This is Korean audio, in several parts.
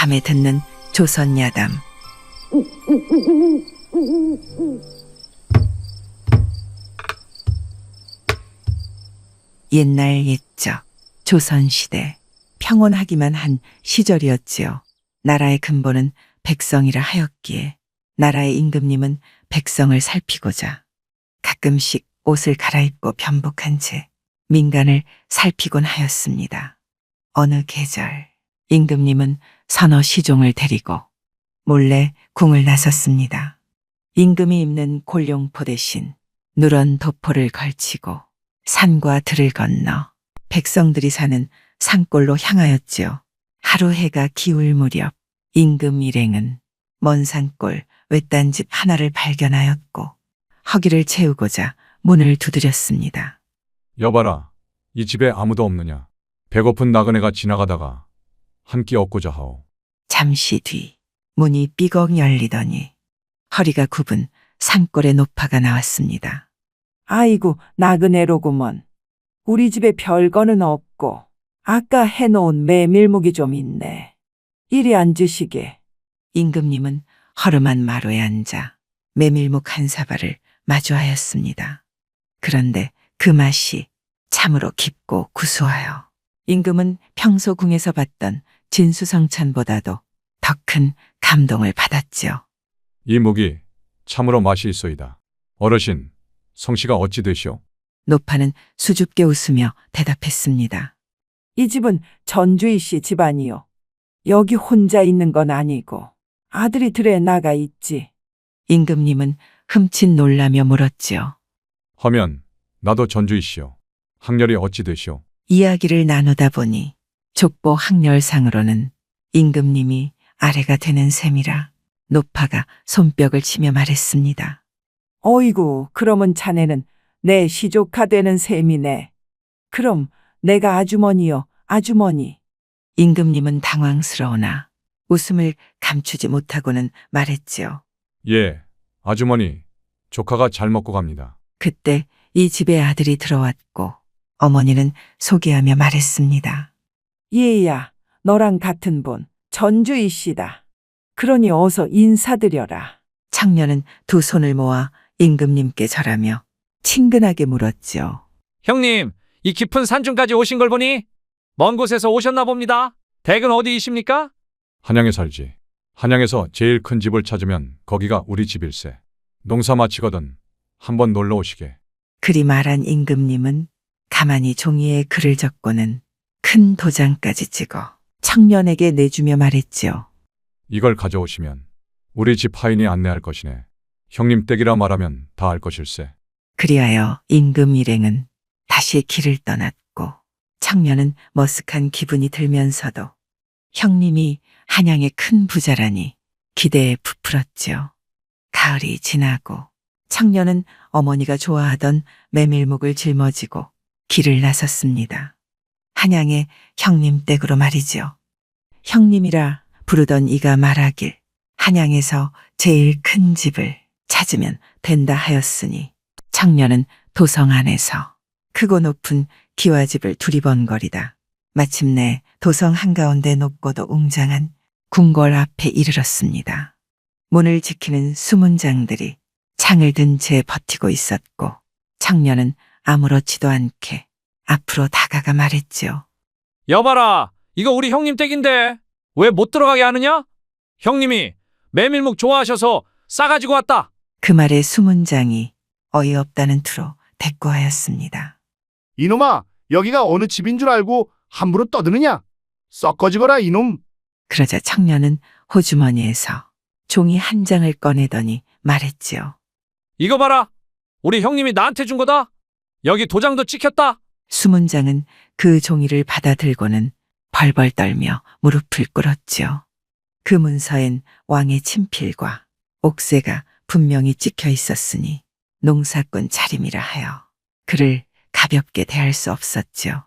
밤에 듣는 조선 야담. 옛날 옛적 조선시대 평온하기만 한 시절이었지요. 나라의 근본은 백성이라 하였기에 나라의 임금님은 백성을 살피고자 가끔씩 옷을 갈아입고 변복한 채 민간을 살피곤 하였습니다. 어느 계절 임금님은 서너 시종을 데리고 몰래 궁을 나섰습니다. 임금이 입는 골룡포 대신 누런 도포를 걸치고 산과 들을 건너 백성들이 사는 산골로 향하였지요. 하루 해가 기울 무렵 임금 일행은 먼 산골 외딴 집 하나를 발견하였고 허기를 채우고자 문을 두드렸습니다. 여봐라, 이 집에 아무도 없느냐? 배고픈 나그네가 지나가다가 한 끼 얻고자 하오. 잠시 뒤 문이 삐걱 열리더니 허리가 굽은 산골의 노파가 나왔습니다. 아이고, 나그네로구먼. 우리 집에 별거는 없고 아까 해놓은 메밀묵이 좀 있네. 이리 앉으시게. 임금님은 허름한 마루에 앉아 메밀묵 한 사발을 마주하였습니다. 그런데 그 맛이 참으로 깊고 구수하여 임금은 평소 궁에서 봤던 진수성찬보다도 더 큰 감동을 받았지요. 이 묵이 참으로 맛이 있소이다. 어르신, 성씨가 어찌 되시오? 노파는 수줍게 웃으며 대답했습니다. 이 집은 전주희 씨 집안이요. 여기 혼자 있는 건 아니고 아들이 들에 나가 있지. 임금님은 흠칫 놀라며 물었지요. 하면 나도 전주이시오. 학렬이 어찌 되시오? 이야기를 나누다 보니 족보 학렬상으로는 임금님이 아래가 되는 셈이라 노파가 손뼉을 치며 말했습니다. 어이구, 그러면 자네는 내 시조카 되는 셈이네. 그럼 내가 아주머니요, 아주머니. 임금님은 당황스러우나 웃음을 감추지 못하고는 말했지요. 예, 아주머니, 조카가 잘 먹고 갑니다. 그때 이 집에 아들이 들어왔고 어머니는 소개하며 말했습니다. 얘야, 너랑 같은 분, 전주희 씨다. 그러니 어서 인사드려라. 청년은 두 손을 모아 임금님께 절하며 친근하게 물었지요. 형님, 이 깊은 산중까지 오신 걸 보니 먼 곳에서 오셨나 봅니다. 댁은 어디이십니까? 한양에 살지. 한양에서 제일 큰 집을 찾으면 거기가 우리 집일세. 농사 마치거든 한번 놀러 오시게. 그리 말한 임금님은 가만히 종이에 글을 적고는 큰 도장까지 찍어 청년에게 내주며 말했지요. 이걸 가져오시면 우리 집 하인이 안내할 것이네. 형님 댁이라 말하면 다 알 것일세. 그리하여 임금 일행은 다시 길을 떠났고 청년은 머쓱한 기분이 들면서도 형님이 한양의 큰 부자라니 기대에 부풀었지요. 가을이 지나고 청년은 어머니가 좋아하던 메밀묵을 짊어지고 길을 나섰습니다. 한양의 형님 댁으로 말이지요. 형님이라 부르던 이가 말하길 한양에서 제일 큰 집을 찾으면 된다 하였으니 청년은 도성 안에서 크고 높은 기와집을 두리번거리다 마침내 도성 한가운데 높고도 웅장한 궁궐 앞에 이르렀습니다. 문을 지키는 수문장들이 창을 든 채 버티고 있었고 청년은 아무렇지도 않게 앞으로 다가가 말했지요. 여봐라, 이거 우리 형님 댁인데 왜 못 들어가게 하느냐? 형님이 메밀묵 좋아하셔서 싸가지고 왔다. 그 말에 수문장이 어이없다는 투로 대꾸하였습니다. 이놈아, 여기가 어느 집인 줄 알고 함부로 떠드느냐? 썩거지거라 이놈. 그러자 청년은 호주머니에서 종이 한 장을 꺼내더니 말했지요. 이거 봐라, 우리 형님이 나한테 준 거다. 여기 도장도 찍혔다. 수문장은 그 종이를 받아들고는 벌벌 떨며 무릎을 꿇었지요. 그 문서엔 왕의 친필과 옥새가 분명히 찍혀 있었으니 농사꾼 차림이라 하여 그를 가볍게 대할 수 없었지요.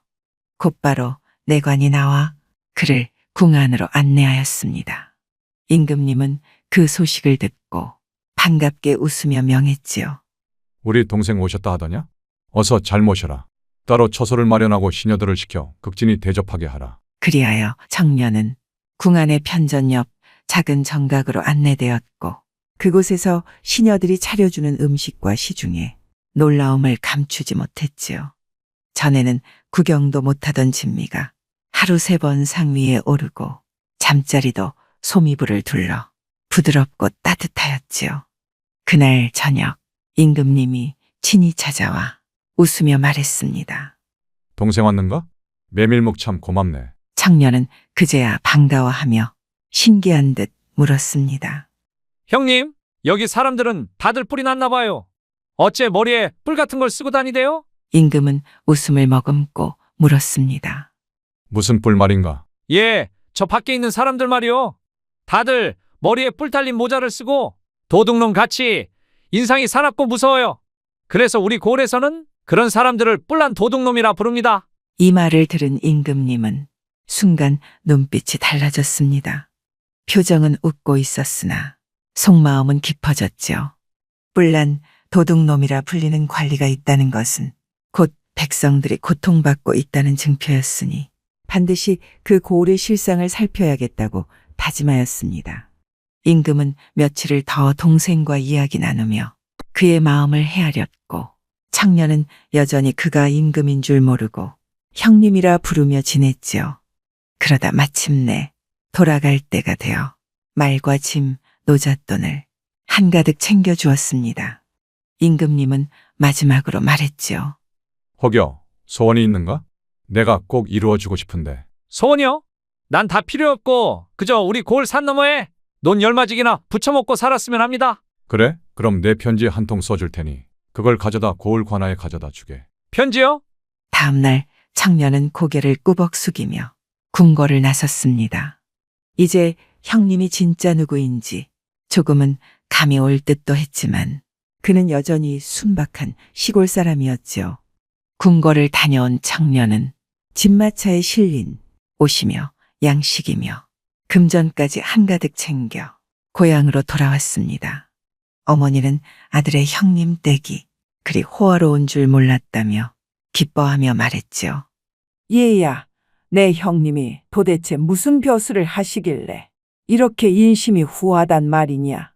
곧바로 내관이 나와 그를 궁 안으로 안내하였습니다. 임금님은 그 소식을 듣고 반갑게 웃으며 명했지요. 우리 동생 오셨다 하더냐? 어서 잘 모셔라. 따로 처소를 마련하고 시녀들을 시켜 극진히 대접하게 하라. 그리하여 청년은 궁 안의 편전 옆 작은 정각으로 안내되었고 그곳에서 시녀들이 차려주는 음식과 시중에 놀라움을 감추지 못했지요. 전에는 구경도 못하던 진미가 하루 3번 상위에 오르고 잠자리도 소미불을 둘러 부드럽고 따뜻하였지요. 그날 저녁 임금님이 친히 찾아와 웃으며 말했습니다. 동생 왔는가? 메밀묵 참 고맙네. 청년은 그제야 반가워하며 신기한 듯 물었습니다. 형님, 여기 사람들은 다들 뿔이 났나 봐요. 어째 머리에 뿔 같은 걸 쓰고 다니대요? 임금은 웃음을 머금고 물었습니다. 무슨 뿔 말인가? 예, 저 밖에 있는 사람들 말이요. 다들 머리에 뿔 달린 모자를 쓰고 도둑놈 같이 인상이 사납고 무서워요. 그래서 우리 고을에서는 그런 사람들을 뿔난 도둑놈이라 부릅니다. 이 말을 들은 임금님은 순간 눈빛이 달라졌습니다. 표정은 웃고 있었으나 속마음은 깊어졌죠. 뿔난 도둑놈이라 불리는 관리가 있다는 것은 곧 백성들이 고통받고 있다는 증표였으니 반드시 그 고을의 실상을 살펴야겠다고 다짐하였습니다. 임금은 며칠을 더 동생과 이야기 나누며 그의 마음을 헤아렸고 청년은 여전히 그가 임금인 줄 모르고 형님이라 부르며 지냈지요. 그러다 마침내 돌아갈 때가 되어 말과 짐, 노잣돈을 한가득 챙겨주었습니다. 임금님은 마지막으로 말했지요. 혹여 소원이 있는가? 내가 꼭 이루어주고 싶은데. 소원이요? 난 다 필요 없고 그저 우리 고을 산 너머에 논 열마지기나 부쳐먹고 살았으면 합니다. 그래? 그럼 내 편지 한 통 써줄 테니 그걸 가져다 고을 관아에 가져다 주게. 편지요? 다음 날 청년은 고개를 꾸벅 숙이며 궁궐을 나섰습니다. 이제 형님이 진짜 누구인지 조금은 감이 올 듯도 했지만 그는 여전히 순박한 시골 사람이었지요. 궁궐을 다녀온 청년은 집마차에 실린 옷이며 양식이며 금전까지 한가득 챙겨 고향으로 돌아왔습니다. 어머니는 아들의 형님 댁이 그리 호화로운 줄 몰랐다며 기뻐하며 말했지요. 얘야, 내 형님이 도대체 무슨 벼슬을 하시길래 이렇게 인심이 후하단 말이냐?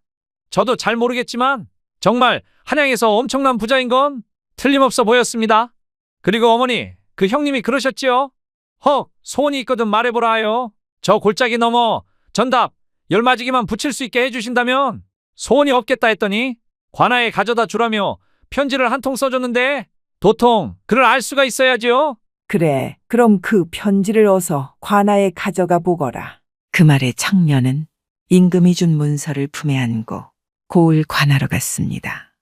저도 잘 모르겠지만 정말 한양에서 엄청난 부자인 건 틀림없어 보였습니다. 그리고 어머니, 그 형님이 그러셨지요? 헉, 소원이 있거든 말해보라 하여. 저 골짜기 넘어 전답 열마지기만 붙일 수 있게 해주신다면 소원이 없겠다 했더니 관아에 가져다 주라며 편지를 한 통 써줬는데 도통 그를 알 수가 있어야지요. 그래, 그럼 그 편지를 어서 관아에 가져가 보거라. 그 말에 청년은 임금이 준 문서를 품에 안고 고을 관하러 갔습니다.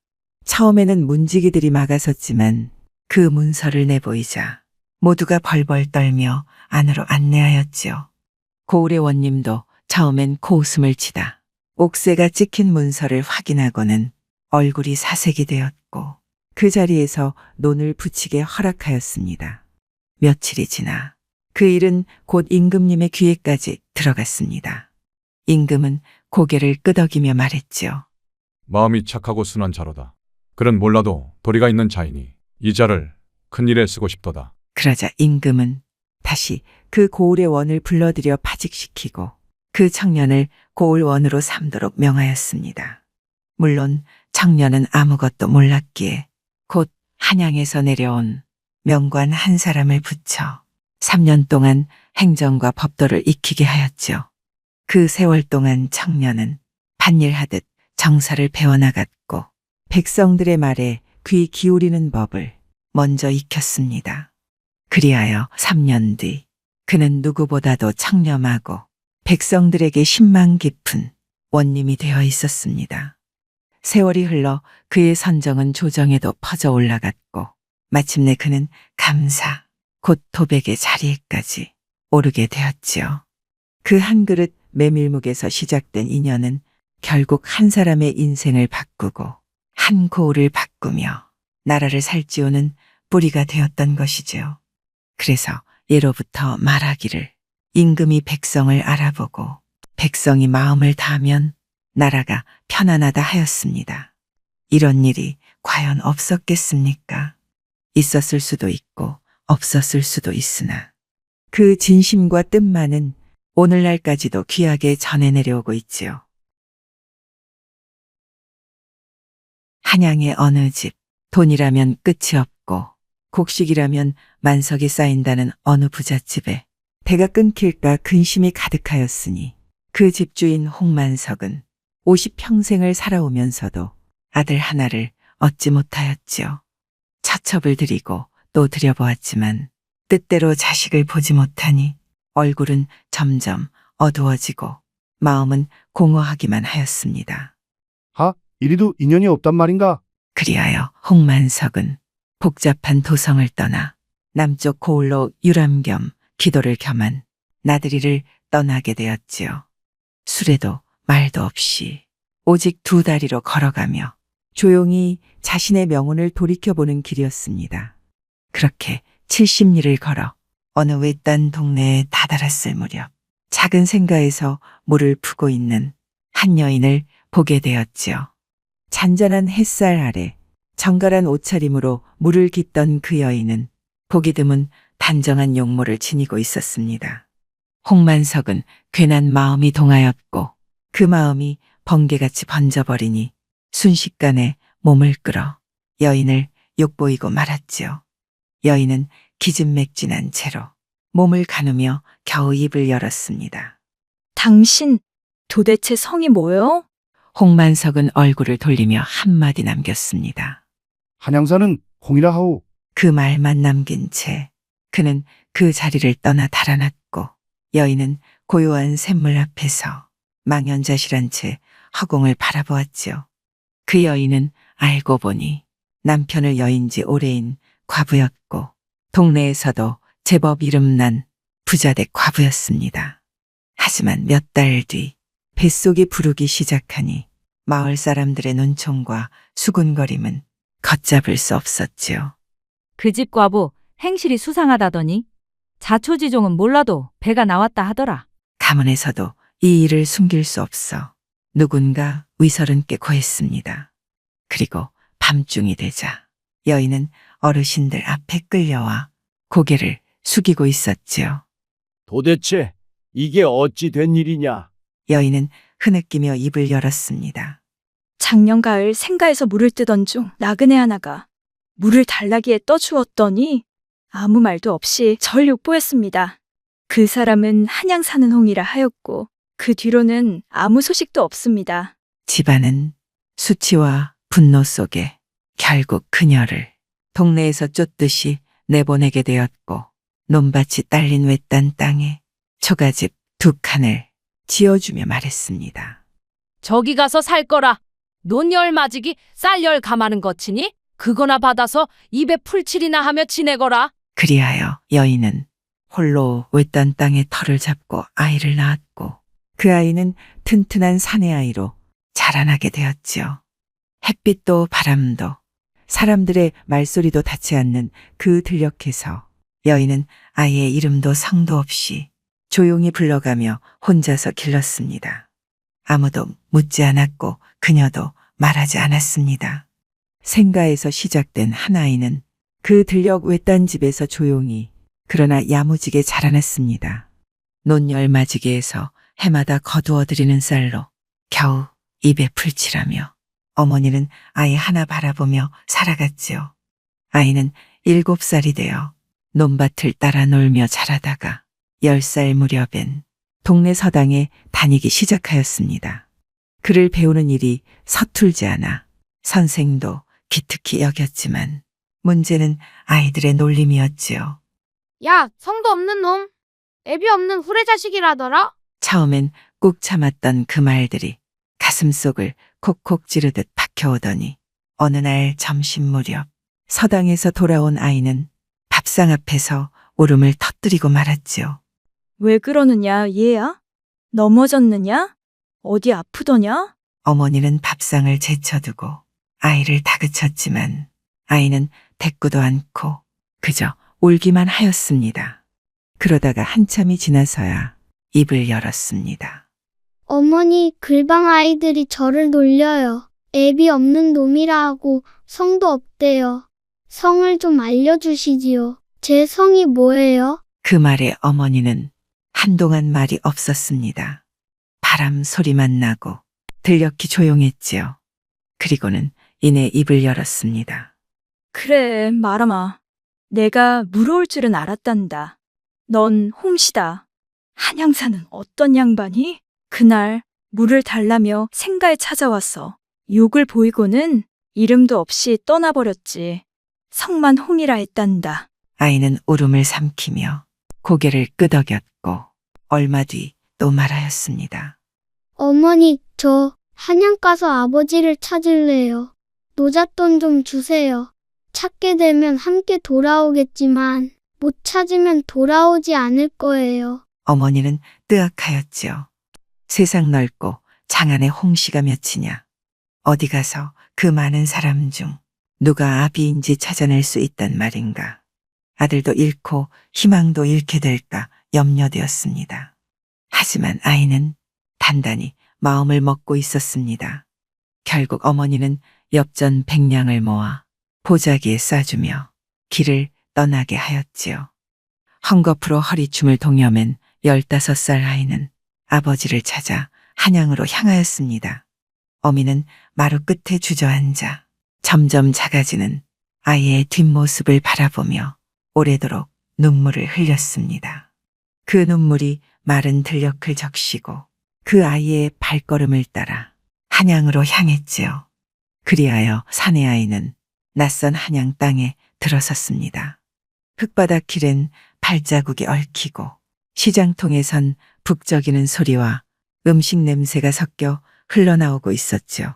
처음에는 문지기들이 막아섰지만 그 문서를 내보이자 모두가 벌벌 떨며 안으로 안내하였지요. 고을의 원님도 처음엔 코웃음을 치다 옥새가 찍힌 문서를 확인하고는 얼굴이 사색이 되었고 그 자리에서 논을 붙이게 허락하였습니다. 며칠이 지나 그 일은 곧 임금님의 귀에까지 들어갔습니다. 임금은 고개를 끄덕이며 말했지요. 마음이 착하고 순한 자로다. 그는 몰라도 도리가 있는 자이니 이 자를 큰 일에 쓰고 싶도다. 그러자 임금은 다시 그 고을의 원을 불러들여 파직시키고 그 청년을 고을 원으로 삼도록 명하였습니다. 물론 청년은 아무것도 몰랐기에 곧 한양에서 내려온 명관 한 사람을 붙여 3년 동안 행정과 법도를 익히게 하였죠. 그 세월 동안 청년은 밭일하듯 정사를 배워나갔고 백성들의 말에 귀 기울이는 법을 먼저 익혔습니다. 그리하여 3년 뒤 그는 누구보다도 청렴하고 백성들에게 신망 깊은 원님이 되어 있었습니다. 세월이 흘러 그의 선정은 조정에도 퍼져 올라갔고 마침내 그는 감사, 곧 도백의 자리에까지 오르게 되었지요. 그 한 그릇 메밀묵에서 시작된 인연은 결국 한 사람의 인생을 바꾸고 한 고을을 바꾸며 나라를 살찌우는 뿌리가 되었던 것이지요. 그래서 예로부터 말하기를 임금이 백성을 알아보고 백성이 마음을 다하면 나라가 편안하다 하였습니다. 이런 일이 과연 없었겠습니까? 있었을 수도 있고 없었을 수도 있으나 그 진심과 뜻만은 오늘날까지도 귀하게 전해 내려오고 있지요. 한양의 어느 집, 돈이라면 끝이 없고 곡식이라면 만석이 쌓인다는 어느 부잣집에 배가 끊길까 근심이 가득하였으니 그 집주인 홍만석은 50평생을 살아오면서도 아들 하나를 얻지 못하였지요. 처첩을 들이고 또 들여보았지만 뜻대로 자식을 보지 못하니 얼굴은 점점 어두워지고 마음은 공허하기만 하였습니다. 이리도 인연이 없단 말인가? 그리하여 홍만석은 복잡한 도성을 떠나 남쪽 고을로 유람 겸 기도를 겸한 나들이를 떠나게 되었지요. 술에도 말도 없이 오직 두 다리로 걸어가며 조용히 자신의 명운을 돌이켜보는 길이었습니다. 그렇게 70리를 걸어 어느 외딴 동네에 다다랐을 무렵 작은 생가에서 물을 푸고 있는 한 여인을 보게 되었지요. 잔잔한 햇살 아래 정갈한 옷차림으로 물을 깃던 그 여인은 보기 드문 단정한 용모를 지니고 있었습니다. 홍만석은 괜한 마음이 동하였고 그 마음이 번개같이 번져버리니 순식간에 몸을 끌어 여인을 욕보이고 말았지요. 여인은 기진맥진한 채로 몸을 가누며 겨우 입을 열었습니다. 당신 도대체 성이 뭐요? 홍만석은 얼굴을 돌리며 한마디 남겼습니다. 한양사는 홍이라 하오. 그 말만 남긴 채 그는 그 자리를 떠나 달아났고 여인은 고요한 샘물 앞에서 망연자실한 채 허공을 바라보았지요. 그 여인은 알고 보니 남편을 여인 지 오래인 과부였고 동네에서도 제법 이름난 부자댁 과부였습니다. 하지만 몇 달 뒤 뱃속이 부르기 시작하니 마을 사람들의 눈총과 수군거림은 걷잡을 수 없었지요. 그 집 과부 행실이 수상하다더니 자초지종은 몰라도 배가 나왔다 하더라. 가문에서도 이 일을 숨길 수 없어 누군가 위서른께 고했습니다. 그리고 밤중이 되자 여인은 어르신들 앞에 끌려와 고개를 숙이고 있었지요. 도대체 이게 어찌 된 일이냐? 여인은 흐느끼며 입을 열었습니다. 작년 가을 생가에서 물을 뜨던 중 나그네 하나가 물을 달라기에 떠주었더니 아무 말도 없이 절 욕보였습니다. 그 사람은 한양 사는 홍이라 하였고 그 뒤로는 아무 소식도 없습니다. 집안은 수치와 분노 속에 결국 그녀를 동네에서 쫓듯이 내보내게 되었고 논밭이 딸린 외딴 땅에 초가집 2칸을 지어주며 말했습니다. 저기 가서 살 거라. 논열 맞이기 쌀열 감하는 것이니 그거나 받아서 입에 풀칠이나 하며 지내거라. 그리하여 여인은 홀로 외딴 땅에 터를 잡고 아이를 낳았고 그 아이는 튼튼한 사내 아이로 자라나게 되었지요. 햇빛도 바람도 사람들의 말소리도 닿지 않는 그 들녘에서 여인은 아이의 이름도 성도 없이 조용히 불러가며 혼자서 길렀습니다. 아무도 묻지 않았고 그녀도 말하지 않았습니다. 생가에서 시작된 한 아이는 그 들녘 외딴 집에서 조용히 그러나 야무지게 자라났습니다. 논열맞이기에서 해마다 거두어들이는 쌀로 겨우 입에 풀칠하며 어머니는 아이 하나 바라보며 살아갔지요. 아이는 7살이 되어 논밭을 따라 놀며 자라다가 10살 무렵엔 동네 서당에 다니기 시작하였습니다. 글을 배우는 일이 서툴지 않아 선생도 기특히 여겼지만 문제는 아이들의 놀림이었지요. 야, 성도 없는 놈. 애비 없는 후레자식이라더라. 처음엔 꾹 참았던 그 말들이 가슴속을 콕콕 찌르듯 박혀오더니 어느 날 점심 무렵 서당에서 돌아온 아이는 밥상 앞에서 울음을 터뜨리고 말았지요. 왜 그러느냐 얘야? 넘어졌느냐? 어디 아프더냐? 어머니는 밥상을 제쳐두고 아이를 다그쳤지만 아이는 대꾸도 않고 그저 울기만 하였습니다. 그러다가 한참이 지나서야 입을 열었습니다. 어머니, 글방 아이들이 저를 놀려요. 애비 없는 놈이라 하고 성도 없대요. 성을 좀 알려주시지요. 제 성이 뭐예요? 그 말에 어머니는 한동안 말이 없었습니다. 바람 소리만 나고 들녘이 조용했지요. 그리고는 이내 입을 열었습니다. 그래, 말아마. 내가 물어올 줄은 알았단다. 넌 홍시다. 한양사는 어떤 양반이? 그날 물을 달라며 생가에 찾아와서 욕을 보이고는 이름도 없이 떠나버렸지. 성만 홍이라 했단다. 아이는 울음을 삼키며 고개를 끄덕였고 얼마 뒤 또 말하였습니다. 어머니, 저 한양 가서 아버지를 찾을래요. 노잣돈 좀 주세요. 찾게 되면 함께 돌아오겠지만 못 찾으면 돌아오지 않을 거예요. 어머니는 뜨악하였지요. 세상 넓고 장안에 홍씨가 몇이냐. 어디 가서 그 많은 사람 중 누가 아비인지 찾아낼 수 있단 말인가. 아들도 잃고 희망도 잃게 될까 염려되었습니다. 하지만 아이는 단단히 마음을 먹고 있었습니다. 결국 어머니는 엽전 100냥을 모아 보자기에 싸주며 길을 떠나게 하였지요. 헝겊으로 허리춤을 동여맨 15살 아이는 아버지를 찾아 한양으로 향하였습니다. 어미는 마루 끝에 주저앉아 점점 작아지는 아이의 뒷모습을 바라보며 오래도록 눈물을 흘렸습니다. 그 눈물이 마른 들녘을 적시고 그 아이의 발걸음을 따라 한양으로 향했지요. 그리하여 사내 아이는 낯선 한양 땅에 들어섰습니다. 흙바닥 길엔 발자국이 얽히고 시장통에선 북적이는 소리와 음식 냄새가 섞여 흘러나오고 있었죠.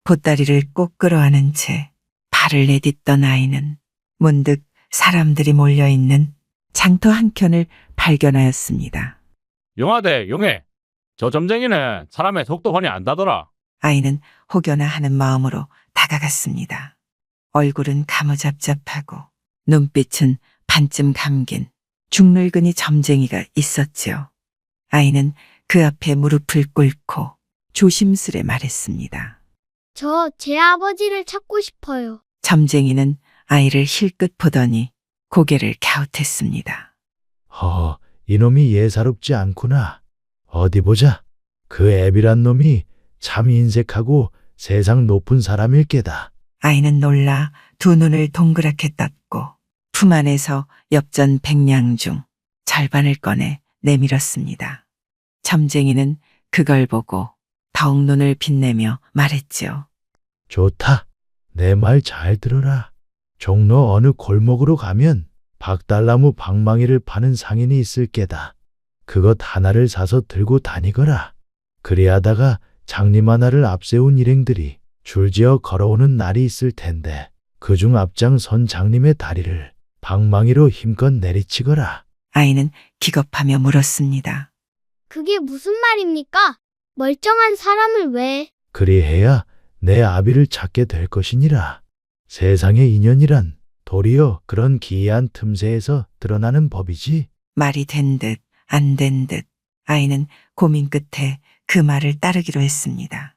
보따리를 꼭 끌어안은 채 발을 내딛던 아이는 문득 사람들이 몰려있는 장터 한켠을 발견하였습니다. 용하대 용해. 저 점쟁이는 사람의 속도 훤히 안다더라. 아이는 혹여나 하는 마음으로 다가갔습니다. 얼굴은 가무잡잡하고 눈빛은 반쯤 감긴 중늙은이 점쟁이가 있었지요. 아이는 그 앞에 무릎을 꿇고 조심스레 말했습니다. 저 제 아버지를 찾고 싶어요. 점쟁이는 아이를 힐끗 보더니 고개를 갸웃했습니다. 이놈이 예사롭지 않구나. 어디 보자. 그 애비란 놈이 참 인색하고 세상 높은 사람일 게다. 아이는 놀라 두 눈을 동그랗게 떴고 품 안에서 엽전 100냥 중 절반을 꺼내 내밀었습니다. 점쟁이는 그걸 보고 더욱 눈을 빛내며 말했지요. 좋다. 내 말 잘 들어라. 종로 어느 골목으로 가면 박달나무 방망이를 파는 상인이 있을 게다. 그것 하나를 사서 들고 다니거라. 그리하다가 장님 하나를 앞세운 일행들이 줄지어 걸어오는 날이 있을 텐데 그중 앞장 선 장님의 다리를 방망이로 힘껏 내리치거라. 아이는 기겁하며 물었습니다. 그게 무슨 말입니까? 멀쩡한 사람을 왜? 그리해야 내 아비를 찾게 될 것이니라. 세상의 인연이란 도리어 그런 기이한 틈새에서 드러나는 법이지. 말이 된 듯 안 된 듯 아이는 고민 끝에 그 말을 따르기로 했습니다.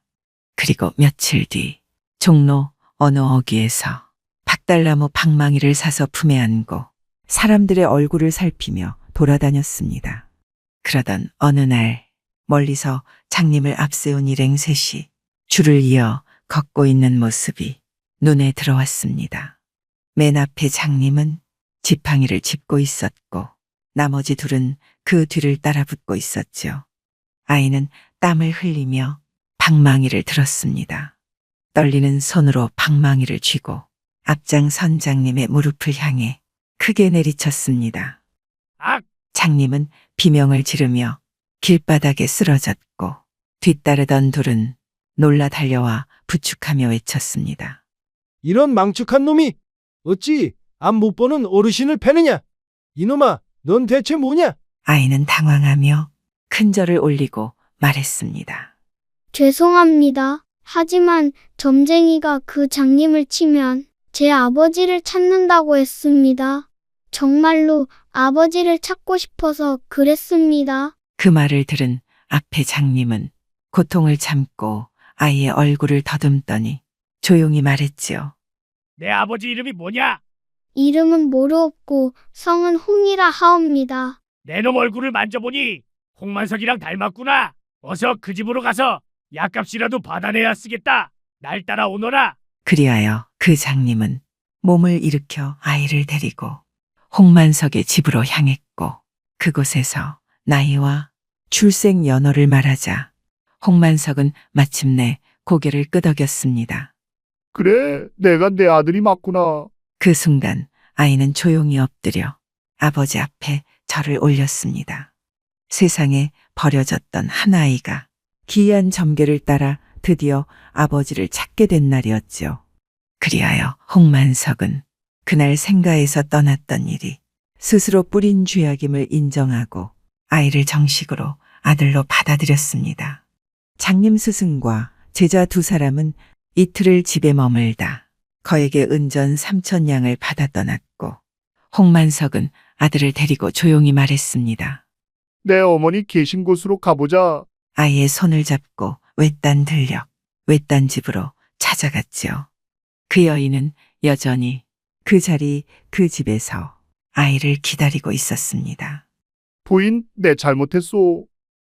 그리고 며칠 뒤 종로 어느 어귀에서 박달나무 방망이를 사서 품에 안고 사람들의 얼굴을 살피며 돌아다녔습니다. 그러던 어느 날 멀리서 장님을 앞세운 일행 셋이 줄을 이어 걷고 있는 모습이 눈에 들어왔습니다. 맨 앞에 장님은 지팡이를 짚고 있었고 나머지 둘은 그 뒤를 따라 붙고 있었죠. 아이는 땀을 흘리며 방망이를 들었습니다. 떨리는 손으로 방망이를 쥐고 앞장 선장님의 무릎을 향해 크게 내리쳤습니다. 악! 장님은 비명을 지르며 길바닥에 쓰러졌고 뒤따르던 둘은 놀라 달려와 부축하며 외쳤습니다. 이런 망측한 놈이 어찌 앞 못 보는 어르신을 패느냐? 이놈아, 넌 대체 뭐냐? 아이는 당황하며 큰 절을 올리고 말했습니다. 죄송합니다. 하지만 점쟁이가 그 장님을 치면 제 아버지를 찾는다고 했습니다. 정말로 아버지를 찾고 싶어서 그랬습니다. 그 말을 들은 앞에 장님은 고통을 참고 아이의 얼굴을 더듬더니 조용히 말했지요. 내 아버지 이름이 뭐냐? 이름은 모르옵고 성은 홍이라 하옵니다. 내 놈 얼굴을 만져보니 홍만석이랑 닮았구나. 어서 그 집으로 가서 약값이라도 받아내야 쓰겠다. 날 따라오너라. 그리하여 그 장님은 몸을 일으켜 아이를 데리고 홍만석의 집으로 향했고 그곳에서 나이와 출생 연월을 말하자 홍만석은 마침내 고개를 끄덕였습니다. 그래, 내가 내 아들이 맞구나. 그 순간 아이는 조용히 엎드려 아버지 앞에 절을 올렸습니다. 세상에 버려졌던 한 아이가 기이한 점괘를 따라 드디어 아버지를 찾게 된 날이었죠. 그리하여 홍만석은 그날 생가에서 떠났던 일이 스스로 뿌린 죄악임을 인정하고 아이를 정식으로 아들로 받아들였습니다. 장님 스승과 제자 두 사람은 이틀을 집에 머물다 거액의 은전 3,000냥을 받아 떠났고 홍만석은 아들을 데리고 조용히 말했습니다. 내 어머니 계신 곳으로 가보자. 아이의 손을 잡고 외딴 들녘, 외딴 집으로 찾아갔지요. 그 여인은 여전히 그 자리, 그 집에서 아이를 기다리고 있었습니다. 부인, 내 잘못했소.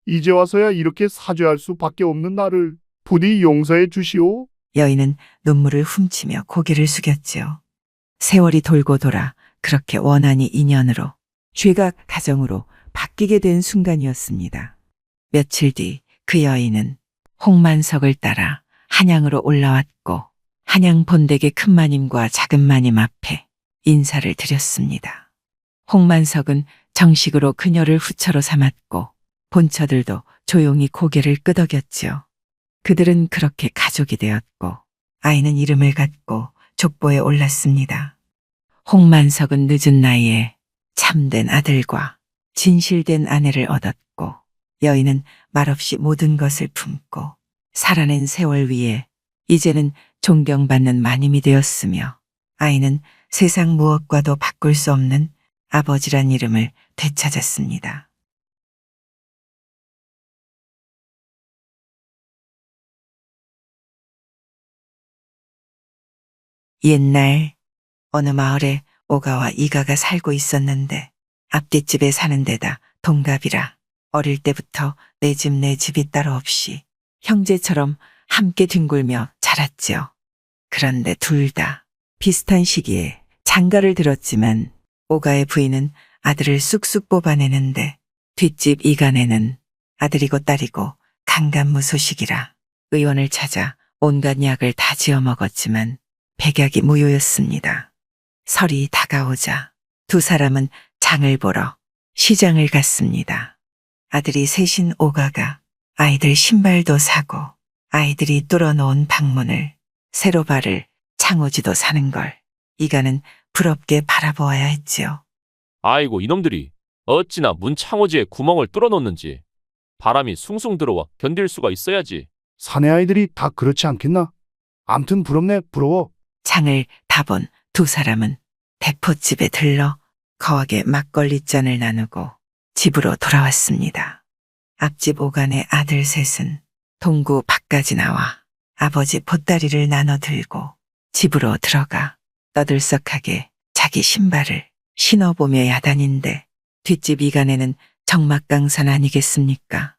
이제 와서야 이렇게 사죄할 수밖에 없는 나를 부디 용서해 주시오. 여인은 눈물을 훔치며 고개를 숙였지요. 세월이 돌고 돌아 그렇게 원한이 인연으로 죄가 가정으로 바뀌게 된 순간이었습니다. 며칠 뒤 그 여인은 홍만석을 따라 한양으로 올라왔고 한양 본댁의 큰 마님과 작은 마님 앞에 인사를 드렸습니다. 홍만석은 정식으로 그녀를 후처로 삼았고 본처들도 조용히 고개를 끄덕였지요. 그들은 그렇게 가족이 되었고 아이는 이름을 갖고 족보에 올랐습니다. 홍만석은 늦은 나이에 참된 아들과 진실된 아내를 얻었고 여인은 말없이 모든 것을 품고 살아낸 세월 위에 이제는 존경받는 마님이 되었으며 아이는 세상 무엇과도 바꿀 수 없는 아버지란 이름을 되찾았습니다. 옛날 어느 마을에 오가와 이가가 살고 있었는데 앞뒷집에 사는 데다 동갑이라 어릴 때부터 내 집 내 집이 따로 없이 형제처럼 함께 뒹굴며 자랐지요. 그런데 둘 다 비슷한 시기에 장가를 들었지만 오가의 부인은 아들을 쑥쑥 뽑아내는데 뒷집 이간에는 아들이고 딸이고 강간무소식이라 의원을 찾아 온갖 약을 다 지어 먹었지만 백약이 무효였습니다. 설이 다가오자 두 사람은 장을 보러 시장을 갔습니다. 아들이 셋인 오가가 아이들 신발도 사고 아이들이 뚫어놓은 방문을 새로 바를 창호지도 사는 걸 이가는 부럽게 바라보아야 했지요. 아이고 이놈들이 어찌나 문 창호지에 구멍을 뚫어놓는지. 바람이 숭숭 들어와 견딜 수가 있어야지. 사내 아이들이 다 그렇지 않겠나? 암튼 부럽네, 부러워. 장을 다 본 두 사람은 대포집에 들러 거하게 막걸리잔을 나누고 집으로 돌아왔습니다. 앞집 오간의 아들 셋은 동구 밖까지 나와 아버지 보따리를 나눠 들고 집으로 들어가 떠들썩하게 자기 신발을 신어보며 야단인데 뒷집 이간에는 정막강산 아니겠습니까?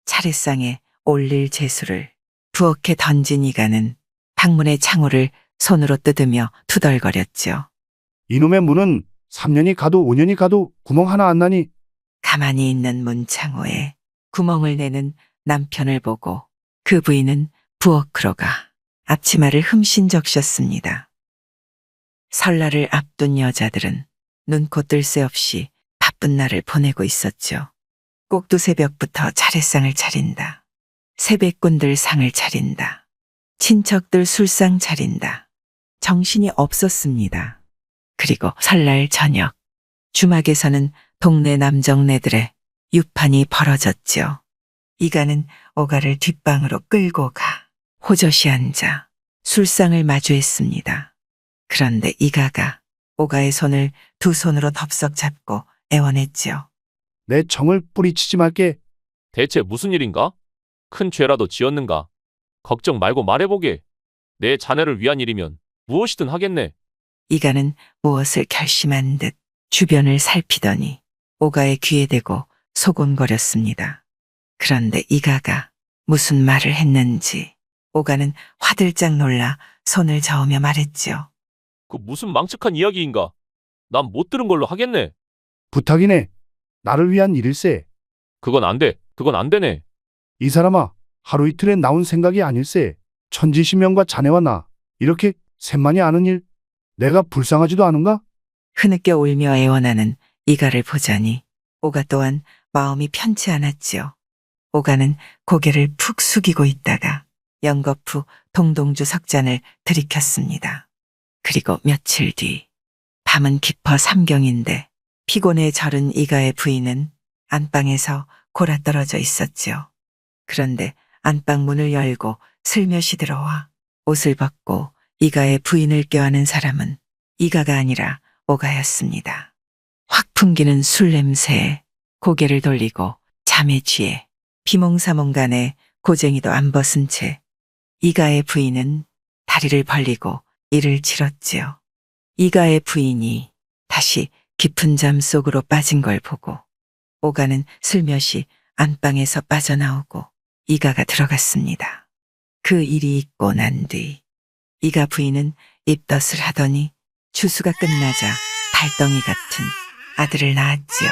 차례상에 올릴 재수를 부엌에 던진 이간은 방문의 창호를 손으로 뜯으며 투덜거렸죠. 이놈의 문은 3년이 가도 5년이 가도 구멍 하나 안 나니. 가만히 있는 문창호에 구멍을 내는 남편을 보고 그 부인은 부엌으로 가 앞치마를 흠씬 적셨습니다. 설날을 앞둔 여자들은 눈코 뜰 새 없이 바쁜 날을 보내고 있었죠. 꼭두새벽부터 차례상을 차린다. 세뱃꾼들 상을 차린다. 친척들 술상 차린다. 정신이 없었습니다. 그리고 설날 저녁 주막에서는 동네 남정네들의 유판이 벌어졌죠. 이가는 오가를 뒷방으로 끌고 가 호젓이 앉아 술상을 마주했습니다. 그런데 이가가 오가의 손을 두 손으로 덥석 잡고 애원했지요. 내 정을 뿌리치지 말게. 대체 무슨 일인가? 큰 죄라도 지었는가? 걱정 말고 말해보게. 내 자네를 위한 일이면 무엇이든 하겠네. 이가는 무엇을 결심한 듯 주변을 살피더니 오가의 귀에 대고 소곤거렸습니다. 그런데 이가가 무슨 말을 했는지 오가는 화들짝 놀라 손을 저으며 말했지요. 그 무슨 망측한 이야기인가? 난 못 들은 걸로 하겠네. 부탁이네. 나를 위한 일일세. 그건 안 돼. 그건 안 되네. 이 사람아, 하루 이틀에 나온 생각이 아닐세. 천지시명과 자네와 나 이렇게 셋만이 아는 일, 내가 불쌍하지도 않은가? 흐느껴 울며 애원하는 이가를 보자니 오가 또한 마음이 편치 않았지요. 오가는 고개를 푹 숙이고 있다가 연거푸 동동주 석잔을 들이켰습니다. 그리고 며칠 뒤 밤은 깊어 삼경인데 피곤에 절은 이가의 부인은 안방에서 골아떨어져 있었지요. 그런데 안방 문을 열고 슬며시 들어와 옷을 벗고 이가의 부인을 껴안은 사람은 이가가 아니라 오가였습니다. 확 풍기는 술 냄새에 고개를 돌리고 잠에 취해 비몽사몽간에 고쟁이도 안 벗은 채 이가의 부인은 다리를 벌리고 이를 치렀지요. 이가의 부인이 다시 깊은 잠 속으로 빠진 걸 보고 오가는 슬며시 안방에서 빠져나오고 이가가 들어갔습니다. 그 일이 있고 난 뒤 이가 부인은 입덧을 하더니 추수가 끝나자 달덩이 같은 아들을 낳았지요.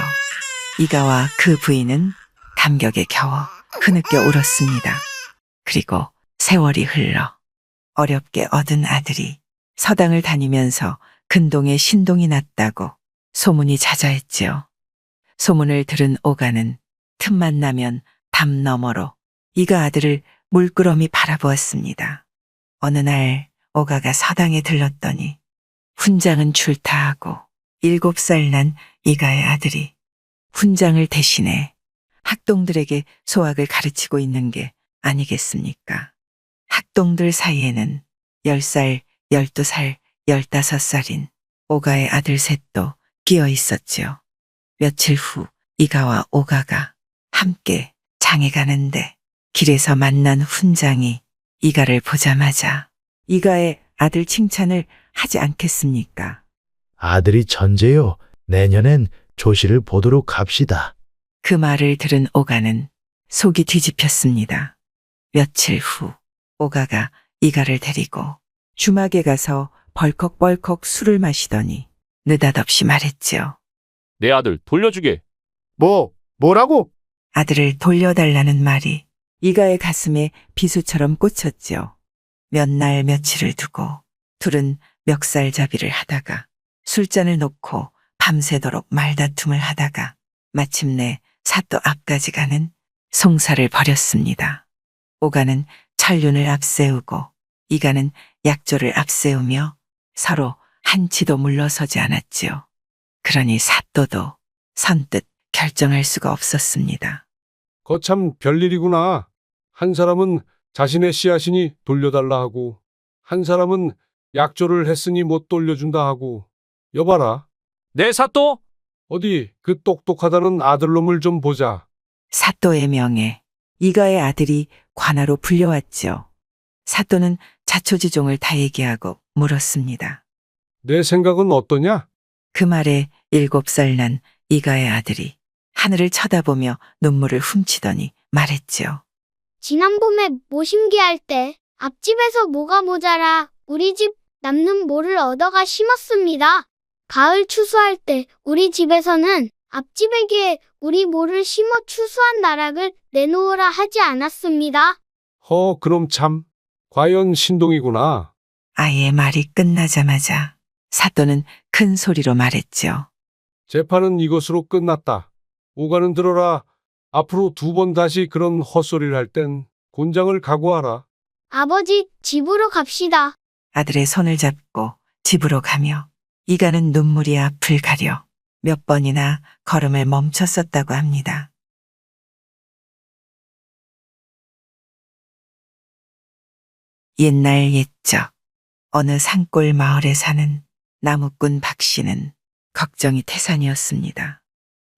이가와 그 부인은 감격에 겨워 흐느껴 울었습니다. 그리고 세월이 흘러 어렵게 얻은 아들이 서당을 다니면서 근동에 신동이 났다고 소문이 자자했지요. 소문을 들은 오가는 틈만 나면 담 너머로 이가 아들을 물끄러미 바라보았습니다. 어느 날 오가가 서당에 들렀더니 훈장은 출타하고 7살 난 이가의 아들이 훈장을 대신해 학동들에게 소학을 가르치고 있는 게 아니겠습니까? 학동들 사이에는 10살, 12살, 15살인 오가의 아들 셋도 끼어 있었지요. 며칠 후 이가와 오가가 함께 장에 가는데 길에서 만난 훈장이 이가를 보자마자 이가의 아들 칭찬을 하지 않겠습니까? 아들이 천재요. 내년엔 조시를 보도록 합시다. 그 말을 들은 오가는 속이 뒤집혔습니다. 며칠 후 오가가 이가를 데리고 주막에 가서 벌컥벌컥 술을 마시더니 느닷없이 말했지요. 내 아들 돌려주게. 뭐라고? 아들을 돌려달라는 말이 이가의 가슴에 비수처럼 꽂혔지요. 몇 날 며칠을 두고 둘은 멱살잡이를 하다가 술잔을 놓고 밤새도록 말다툼을 하다가 마침내 사또 앞까지 가는 송사를 벌였습니다. 오가는 천륜을 앞세우고 이가는 약조를 앞세우며 서로 한치도 물러서지 않았지요. 그러니 사또도 선뜻 결정할 수가 없었습니다. 거참 별일이구나. 한 사람은 자신의 씨앗이니 돌려달라 하고 한 사람은 약조를 했으니 못 돌려준다 하고. 여봐라. 네, 사또? 어디 그 똑똑하다는 아들놈을 좀 보자. 사또의 명에 이가의 아들이 관하로 불려왔지요. 사또는 자초지종을 다 얘기하고 물었습니다. 내 생각은 어떠냐? 그 말에 7살 난 이가의 아들이 하늘을 쳐다보며 눈물을 훔치더니 말했지요. 지난 봄에 모심기할 때 앞집에서 모가 모자라 우리 집 남는 모를 얻어가 심었습니다. 가을 추수할 때 우리 집에서는 앞집에게 우리 모를 심어 추수한 나락을 내놓으라 하지 않았습니다. 그럼 참 과연 신동이구나. 아이의 말이 끝나자마자 사또는 큰 소리로 말했지요. 재판은 이것으로 끝났다. 오가는 들어라. 앞으로 2번 다시 그런 헛소리를 할 땐 곤장을 각오하라. 아버지, 집으로 갑시다. 아들의 손을 잡고 집으로 가며 이가는 눈물이 앞을 가려 몇 번이나 걸음을 멈췄었다고 합니다. 옛날 옛적 어느 산골 마을에 사는 나무꾼 박씨는 걱정이 태산이었습니다.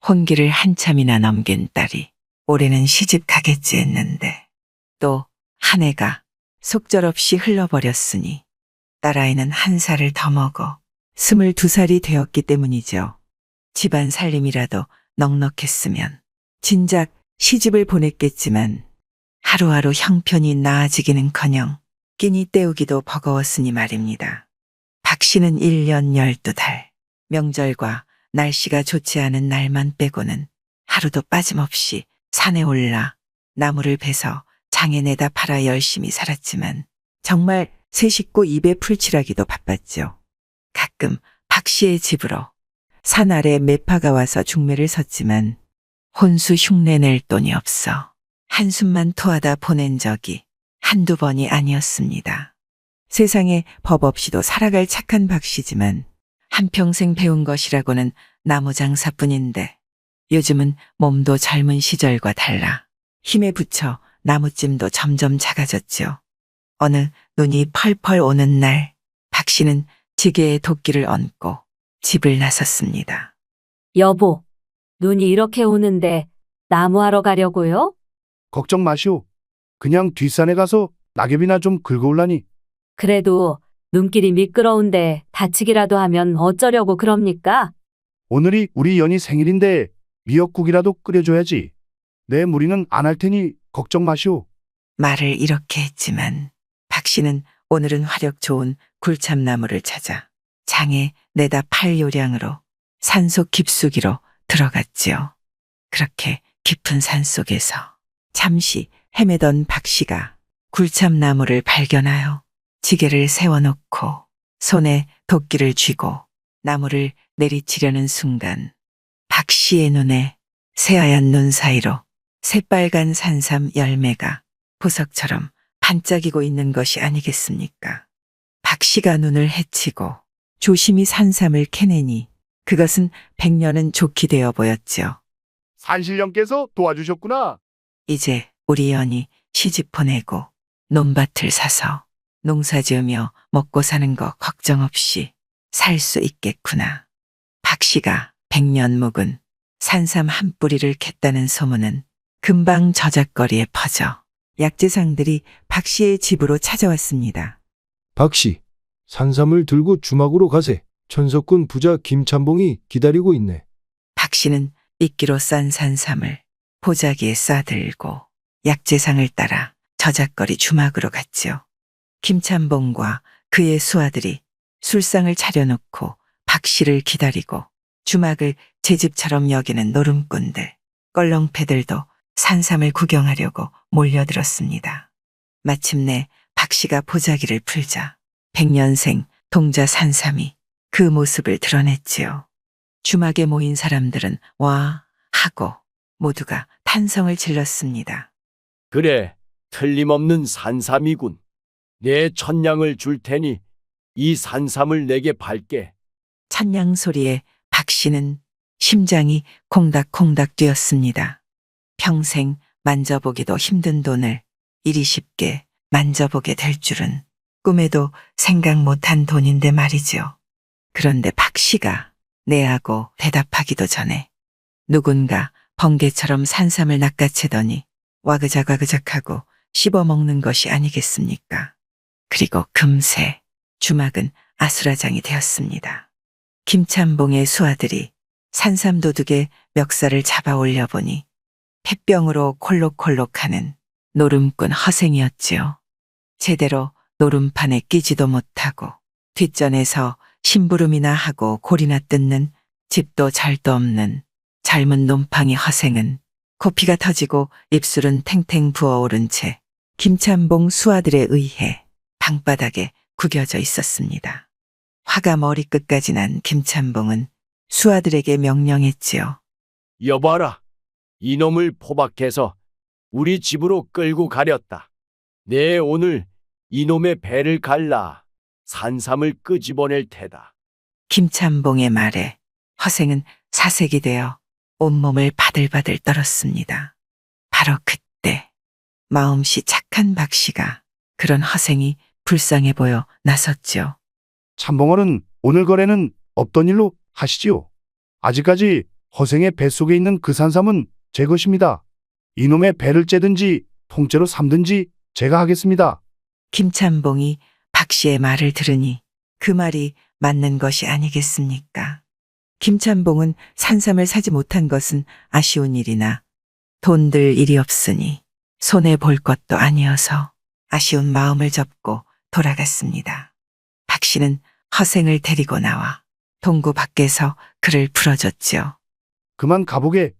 혼기를 한참이나 넘긴 딸이 올해는 시집 가겠지 했는데 또 한 해가 속절없이 흘러버렸으니 딸아이는 1살을 더 먹어 22살이 되었기 때문이죠. 집안 살림이라도 넉넉했으면 진작 시집을 보냈겠지만 하루하루 형편이 나아지기는커녕 끼니 때우기도 버거웠으니 말입니다. 박 씨는 1년 12달 명절과 날씨가 좋지 않은 날만 빼고는 하루도 빠짐없이 산에 올라 나무를 베서 장에 내다 팔아 열심히 살았지만 정말 새 식구 입에 풀칠하기도 바빴죠. 가끔 박 씨의 집으로 산 아래 매파가 와서 중매를 섰지만 혼수 흉내 낼 돈이 없어 한숨만 토하다 보낸 적이 한두 번이 아니었습니다. 세상에 법 없이도 살아갈 착한 박 씨지만 한평생 배운 것이라고는 나무 장사뿐인데 요즘은 몸도 젊은 시절과 달라 힘에 부쳐 나무찜도 점점 작아졌죠. 어느 눈이 펄펄 오는 날 박 씨는 지게에 도끼를 얹고 집을 나섰습니다. 여보, 눈이 이렇게 오는데 나무하러 가려고요? 걱정 마시오. 그냥 뒷산에 가서 낙엽이나 좀 긁어올라니. 그래도 눈길이 미끄러운데 다치기라도 하면 어쩌려고 그럽니까? 오늘이 우리 연희 생일인데 미역국이라도 끓여줘야지. 내 무리는 안 할 테니 걱정 마시오. 말을 이렇게 했지만 박 씨는 오늘은 화력 좋은 굴참나무를 찾아 장에 내다 팔 요량으로 산속 깊숙이로 들어갔지요. 그렇게 깊은 산속에서 잠시 헤매던 박 씨가 굴참나무를 발견하여 지게를 세워놓고 손에 도끼를 쥐고 나무를 내리치려는 순간 박 씨의 눈에 새하얀 눈 사이로 새빨간 산삼 열매가 보석처럼 반짝이고 있는 것이 아니겠습니까? 박 씨가 눈을 헤치고 조심히 산삼을 캐내니 그것은 백년은 좋게 되어 보였지요. 산신령께서 도와주셨구나. 이제 우리 연이 시집 보내고 논밭을 사서 농사 지으며 먹고 사는 거 걱정 없이 살 수 있겠구나. 박 씨가 100년 묵은 산삼 한 뿌리를 캤다는 소문은 금방 저작거리에 퍼져 약재상들이 박 씨의 집으로 찾아왔습니다. 박씨, 산삼을 들고 주막으로 가세. 천석군 부자 김찬봉이 기다리고 있네. 박 씨는 이끼로 싼 산삼을 보자기에 싸들고 약재상을 따라 저작거리 주막으로 갔지요. 김찬봉과 그의 수하들이 술상을 차려놓고 박 씨를 기다리고 주막을 제 집처럼 여기는 노름꾼들, 껄렁패들도 산삼을 구경하려고 몰려들었습니다. 마침내 박 씨가 보자기를 풀자 백년생 동자 산삼이 그 모습을 드러냈지요. 주막에 모인 사람들은 와 하고 모두가 탄성을 질렀습니다. 그래, 틀림없는 산삼이군. 내 천냥을 줄 테니 이 산삼을 내게 팔게. 천냥 소리에 박 씨는 심장이 콩닥콩닥 뛰었습니다. 평생 만져보기도 힘든 돈을 이리 쉽게 만져보게 될 줄은 꿈에도 생각 못한 돈인데 말이죠. 그런데 박 씨가 네하고 대답하기도 전에 누군가 번개처럼 산삼을 낚아채더니 와그작와그작하고 씹어먹는 것이 아니겠습니까? 그리고 금세 주막은 아수라장이 되었습니다. 김찬봉의 수하들이 산삼도둑의 멱살을 잡아 올려보니 폐병으로 콜록콜록하는 노름꾼 허생이었지요. 제대로 노름판에 끼지도 못하고 뒷전에서 심부름이나 하고 골이나 뜯는 집도 잘도 없는 젊은 놈팡이 허생은 코피가 터지고 입술은 탱탱 부어오른 채 김찬봉 수하들에 의해 방바닥에 구겨져 있었습니다. 화가 머리끝까지 난 김찬봉은 수하들에게 명령했지요. 여봐라, 이놈을 포박해서 우리 집으로 끌고 가렸다. 내 오늘 이놈의 배를 갈라 산삼을 끄집어낼 테다. 김찬봉의 말에 허생은 사색이 되어 온몸을 바들바들 떨었습니다. 바로 그때 마음씨 착한 박 씨가 그런 허생이 불쌍해 보여 나섰죠. 참봉어른, 오늘 거래는 없던 일로 하시지요. 아직까지 허생의 뱃속에 있는 그 산삼은 제 것입니다. 이놈의 배를 째든지 통째로 삼든지 제가 하겠습니다. 김찬봉이 박 씨의 말을 들으니 그 말이 맞는 것이 아니겠습니까? 김찬봉은 산삼을 사지 못한 것은 아쉬운 일이나 돈 들 일이 없으니 손해 볼 것도 아니어서 아쉬운 마음을 접고 돌아갔습니다. 박 씨는 허생을 데리고 나와 동구 밖에서 그를 풀어줬죠. 그만 가보게.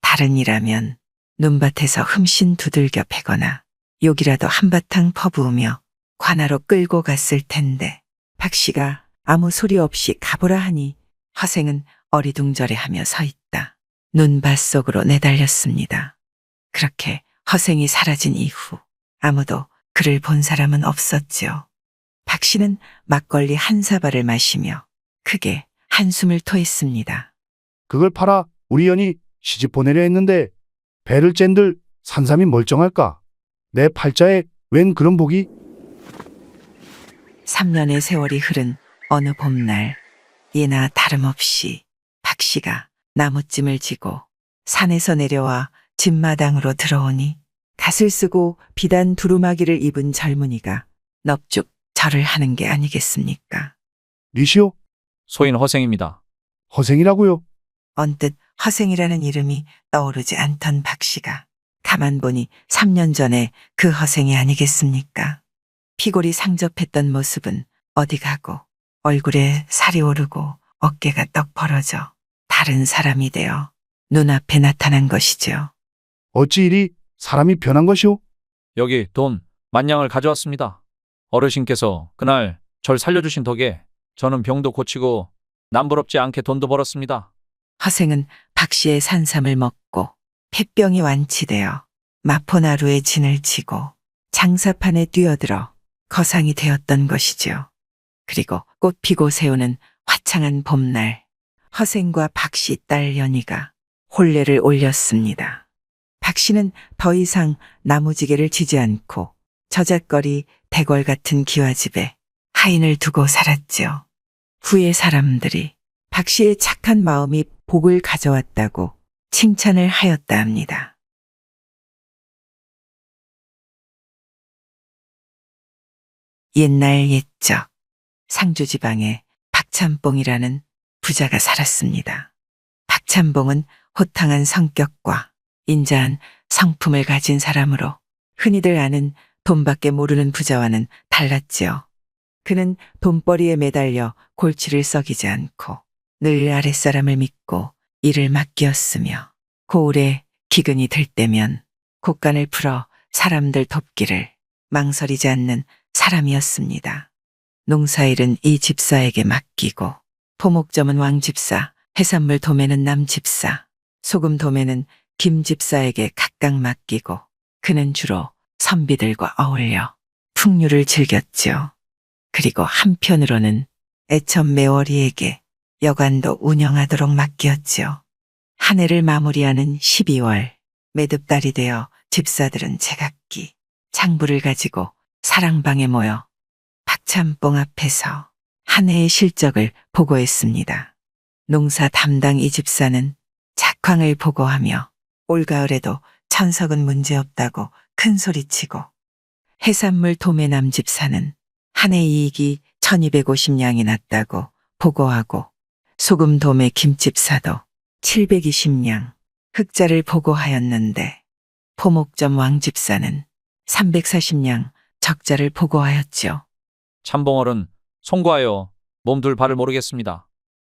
다른 일하면 눈밭에서 흠씬 두들겨 패거나 욕이라도 한바탕 퍼부으며 관하로 끌고 갔을 텐데 박 씨가 아무 소리 없이 가보라 하니 허생은 어리둥절해하며 서 있다. 눈밭 속으로 내달렸습니다. 그렇게 허생이 사라진 이후 아무도 그를 본 사람은 없었지요. 박 씨는 막걸리 한 사발을 마시며 크게 한숨을 토했습니다. 그걸 팔아 우리 연이 시집 보내려 했는데 배를 쨘들 산삼이 멀쩡할까? 내 팔자에 웬 그런 복이? 3년의 세월이 흐른 어느 봄날 예나 다름없이 박 씨가 나무찜을 지고 산에서 내려와 집마당으로 들어오니 갓을 쓰고 비단 두루마기를 입은 젊은이가 넙죽 절을 하는 게 아니겠습니까? 리시오? 소인 허생입니다. 허생이라고요? 언뜻 허생이라는 이름이 떠오르지 않던 박 씨가 가만 보니 3년 전에 그 허생이 아니겠습니까? 피골이 상접했던 모습은 어디 가고 얼굴에 살이 오르고 어깨가 떡 벌어져 다른 사람이 되어 눈앞에 나타난 것이죠. 어찌 이리 사람이 변한 것이오? 여기 돈 만냥을 가져왔습니다. 어르신께서 그날 절 살려주신 덕에 저는 병도 고치고 남부럽지 않게 돈도 벌었습니다. 허생은 박 씨의 산삼을 먹고 폐병이 완치되어 마포나루에 진을 치고 장사판에 뛰어들어 거상이 되었던 것이죠. 그리고 꽃 피고 새우는 화창한 봄날 허생과 박 씨 딸 연희가 혼례를 올렸습니다. 박 씨는 더 이상 나무지게를 지지 않고 저잣거리 대궐 같은 기와집에 하인을 두고 살았죠. 후에 사람들이 박 씨의 착한 마음이 복을 가져왔다고 칭찬을 하였다 합니다. 옛날 옛적 상주지방에 박찬봉이라는 부자가 살았습니다. 박찬봉은 호탕한 성격과 인자한 성품을 가진 사람으로 흔히들 아는 돈밖에 모르는 부자와는 달랐지요. 그는 돈벌이에 매달려 골치를 썩이지 않고 늘 아랫사람을 믿고 일을 맡겼으며 고을에 기근이 들 때면 곡간을 풀어 사람들 돕기를 망설이지 않는 사람이었습니다. 농사일은 이 집사에게 맡기고 포목점은 왕집사, 해산물 도매는 남집사, 소금 도매는 김집사에게 각각 맡기고 그는 주로 선비들과 어울려 풍류를 즐겼죠. 그리고 한편으로는 애천 매월이에게 여관도 운영하도록 맡겼죠. 한 해를 마무리하는 12월 매듭달이 되어 집사들은 제각기 장부를 가지고 사랑방에 모여 박찬봉 앞에서 한 해의 실적을 보고했습니다. 농사 담당 이 집사는 작황을 보고하며 올가을에도 천석은 문제없다고 큰소리치고 해산물 도매남 집사는 한 해 이익이 1250냥이 났다고 보고하고 소금 도매 김집사도 720냥 흑자를 보고하였는데 포목점 왕집사는 340냥 적자를 보고하였죠. 참봉어른 송구하여 몸둘 바를 모르겠습니다.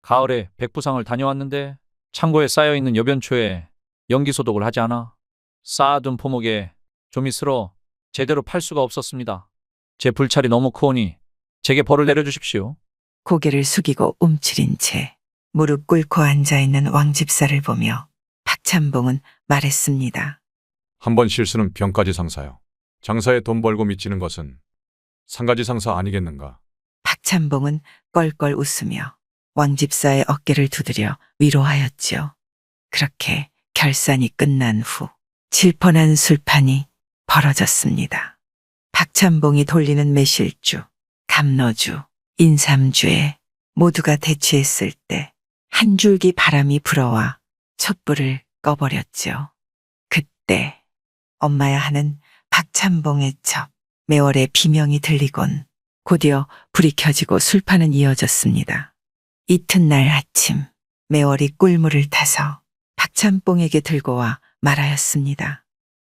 가을에 백부상을 다녀왔는데 창고에 쌓여있는 여변초에 연기소독을 하지 않아 쌓아둔 포목에 좀이 쓸어 제대로 팔 수가 없었습니다. 제 불찰이 너무 크오니 제게 벌을 내려주십시오. 고개를 숙이고 움츠린 채 무릎 꿇고 앉아있는 왕집사를 보며 박찬봉은 말했습니다. 한 번 실수는 병까지 상사요. 장사에 돈 벌고 미치는 것은 상가지 상사 아니겠는가. 박찬봉은 껄껄 웃으며 왕집사의 어깨를 두드려 위로하였지요. 그렇게 결산이 끝난 후 질펀한 술판이 벌어졌습니다. 박찬봉이 돌리는 매실주, 감로주, 인삼주에 모두가 대취했을 때 한 줄기 바람이 불어와 촛불을 꺼버렸죠. 그때 엄마야 하는 박찬봉의 첩, 매월의 비명이 들리곤 곧이어 불이 켜지고 술판은 이어졌습니다. 이튿날 아침 매월이 꿀물을 타서 박찬봉에게 들고 와 말하였습니다.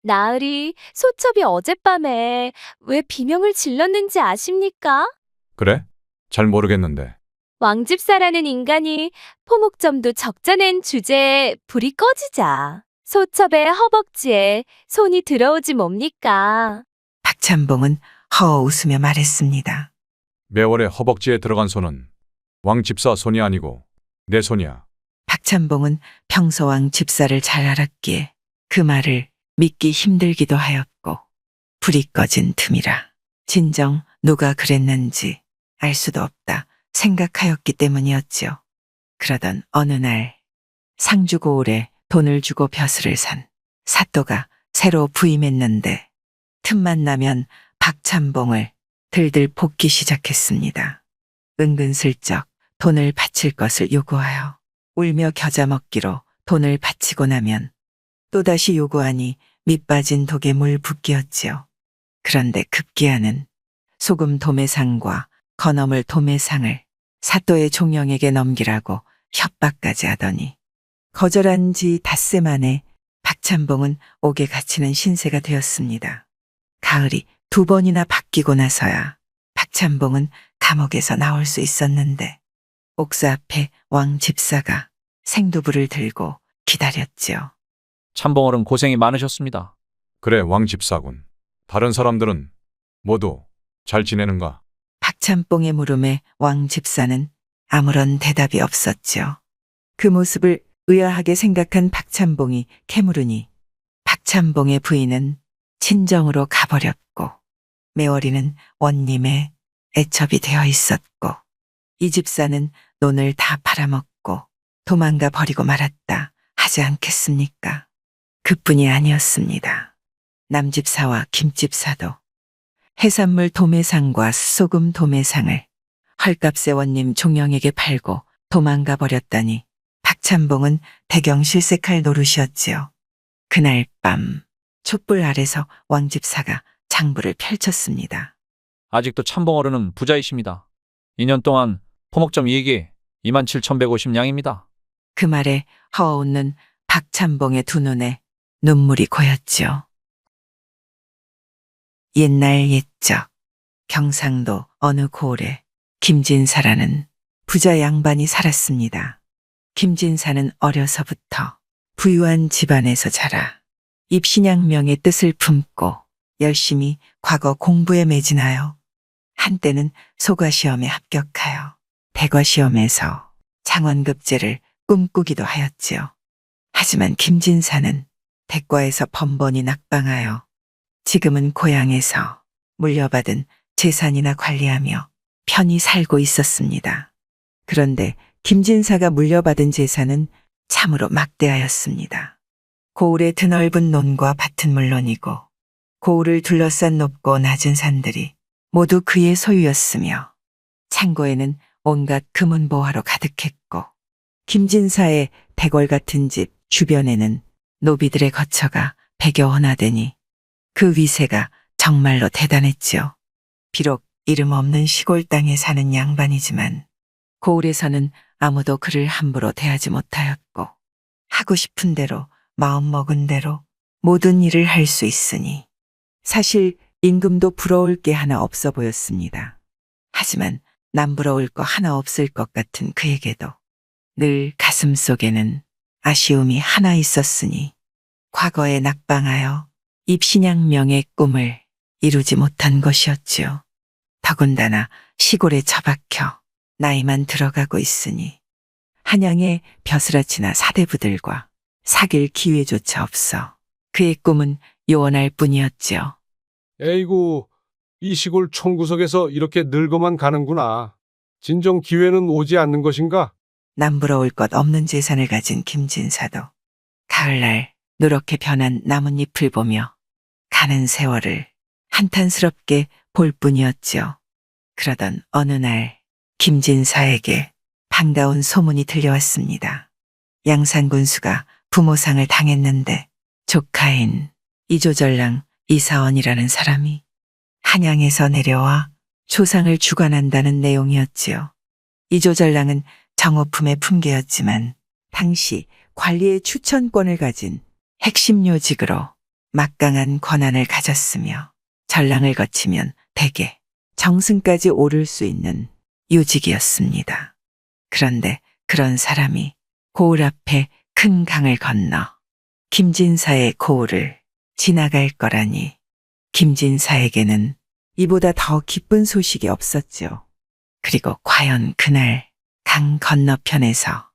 나으리, 소첩이 어젯밤에 왜 비명을 질렀는지 아십니까? 그래? 잘 모르겠는데. 왕집사라는 인간이 포목점도 적자낸 주제에 불이 꺼지자 소첩의 허벅지에 손이 들어오지 뭡니까? 박찬봉은 허 웃으며 말했습니다. 매월의 허벅지에 들어간 손은 왕집사 손이 아니고 내 손이야. 박찬봉은 평소 왕집사를 잘 알았기에 그 말을 믿기 힘들기도 하였고 불이 꺼진 틈이라 진정 누가 그랬는지 알 수도 없다 생각하였기 때문이었지요. 그러던 어느 날 상주고을에 돈을 주고 벼슬을 산 사또가 새로 부임했는데 틈만 나면 박찬봉을 들들 볶기 시작했습니다. 은근슬쩍 돈을 바칠 것을 요구하여 울며 겨자 먹기로 돈을 바치고 나면 또다시 요구하니 밑빠진 독에 물 붓기였지요. 그런데 급기야는 소금 도매상과 건어물 도매상을 사또의 종영에게 넘기라고 협박까지 하더니 거절한 지 닷새 만에 박찬봉은 옥에 갇히는 신세가 되었습니다. 가을이 2번이나 바뀌고 나서야 박찬봉은 감옥에서 나올 수 있었는데 옥사 앞에 왕 집사가 생두불을 들고 기다렸지요. 참봉어른 고생이 많으셨습니다. 그래, 왕집사군. 다른 사람들은 모두 잘 지내는가? 박찬봉의 물음에 왕 집사는 아무런 대답이 없었지요. 그 모습을 의아하게 생각한 박찬봉이 캐물으니 박찬봉의 부인은 친정으로 가버렸고 매월이는 원님의 애첩이 되어 있었고 이 집사는 논을 다 팔아먹고 도망가 버리고 말았다 하지 않겠습니까? 그뿐이 아니었습니다. 남집사와 김집사도 해산물 도매상과 소금 도매상을 헐값에 원님 종영에게 팔고 도망가 버렸다니 박찬봉은 대경실색할 노릇이었지요. 그날 밤 촛불 아래서 왕집사가 장부를 펼쳤습니다. 아직도 참봉어른은 부자이십니다. 2년 동안 포목점 이익이 27,150냥입니다. 그 말에 허웃는 박찬봉의 두 눈에 눈물이 고였지요. 옛날 옛적 경상도 어느 고을에 김진사라는 부자 양반이 살았습니다. 김진사는 어려서부터 부유한 집안에서 자라 입신양명의 뜻을 품고 열심히 과거 공부에 매진하여 한때는 소과시험에 합격하여 대과시험에서 장원급제를 꿈꾸기도 하였지요. 하지만 김진사는 대과에서 번번이 낙방하여 지금은 고향에서 물려받은 재산이나 관리하며 편히 살고 있었습니다. 그런데 김진사가 물려받은 재산은 참으로 막대하였습니다. 고을의 드넓은 논과 밭은 물론이고 고을을 둘러싼 높고 낮은 산들이 모두 그의 소유였으며 창고에는 온갖 금은보화로 가득했고 김진사의 대궐 같은 집 주변에는 노비들의 거처가 100여 호나 되니 그 위세가 정말로 대단했지요. 비록 이름 없는 시골 땅에 사는 양반이지만 고을에서는 아무도 그를 함부로 대하지 못하였고 하고 싶은 대로 마음먹은 대로 모든 일을 할 수 있으니 사실 임금도 부러울 게 하나 없어 보였습니다. 하지만 남부러울 거 하나 없을 것 같은 그에게도 늘 가슴속에는 아쉬움이 하나 있었으니 과거에 낙방하여 입신양명의 꿈을 이루지 못한 것이었지요. 더군다나 시골에 처박혀 나이만 들어가고 있으니 한양의 벼슬아치나 사대부들과 사귈 기회조차 없어 그의 꿈은 요원할 뿐이었지요. 에이구, 이 시골 총구석에서 이렇게 늙어만 가는구나. 진정 기회는 오지 않는 것인가? 남부러울 것 없는 재산을 가진 김진사도 가을날 누렇게 변한 나뭇잎을 보며 가는 세월을 한탄스럽게 볼 뿐이었지요. 그러던 어느 날 김진사에게 반가운 소문이 들려왔습니다. 양산군수가 부모상을 당했는데 조카인 이조전랑 이사원이라는 사람이 한양에서 내려와 초상을 주관한다는 내용이었지요. 이조전랑은 정오품의 품계였지만 당시 관리의 추천권을 가진 핵심 요직으로 막강한 권한을 가졌으며 전랑을 거치면 대개 정승까지 오를 수 있는 요직이었습니다. 그런데 그런 사람이 고을 앞에 큰 강을 건너 김진사의 고을을 지나갈 거라니 김진사에게는 이보다 더 기쁜 소식이 없었죠. 그리고 과연 그날 강 건너편에서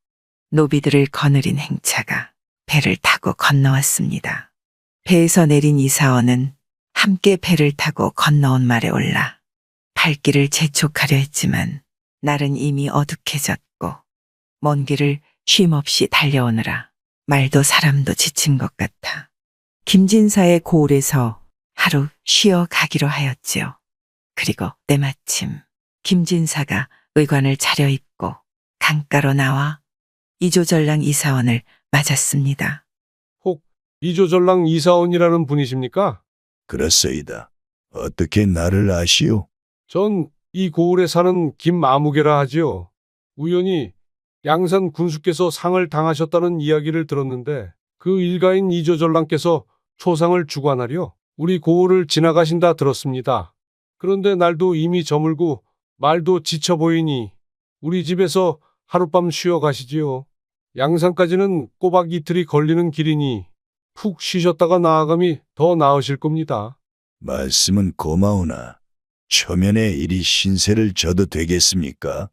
노비들을 거느린 행차가 배를 타고 건너왔습니다. 배에서 내린 이사원은 함께 배를 타고 건너온 말에 올라 발길을 재촉하려 했지만 날은 이미 어둑해졌고 먼 길을 쉼없이 달려오느라 말도 사람도 지친 것 같아 김진사의 고을에서 하루 쉬어 가기로 하였지요. 그리고 때마침 김진사가 의관을 차려입고 강가로 나와 이조전랑 이사원을 맞았습니다. 혹 이조전랑 이사원이라는 분이십니까? 그렇소이다. 어떻게 나를 아시오? 전 이 고을에 사는 김아무개라 하지요. 우연히 양산 군수께서 상을 당하셨다는 이야기를 들었는데 그 일가인 이조전랑께서 초상을 주관하려 우리 고을을 지나가신다 들었습니다. 그런데 날도 이미 저물고 말도 지쳐 보이니 우리 집에서 하룻밤 쉬어 가시지요. 양산까지는 꼬박 이틀이 걸리는 길이니 푹 쉬셨다가 나아감이 더 나으실 겁니다. 말씀은 고마우나 초면에 이리 신세를 져도 되겠습니까?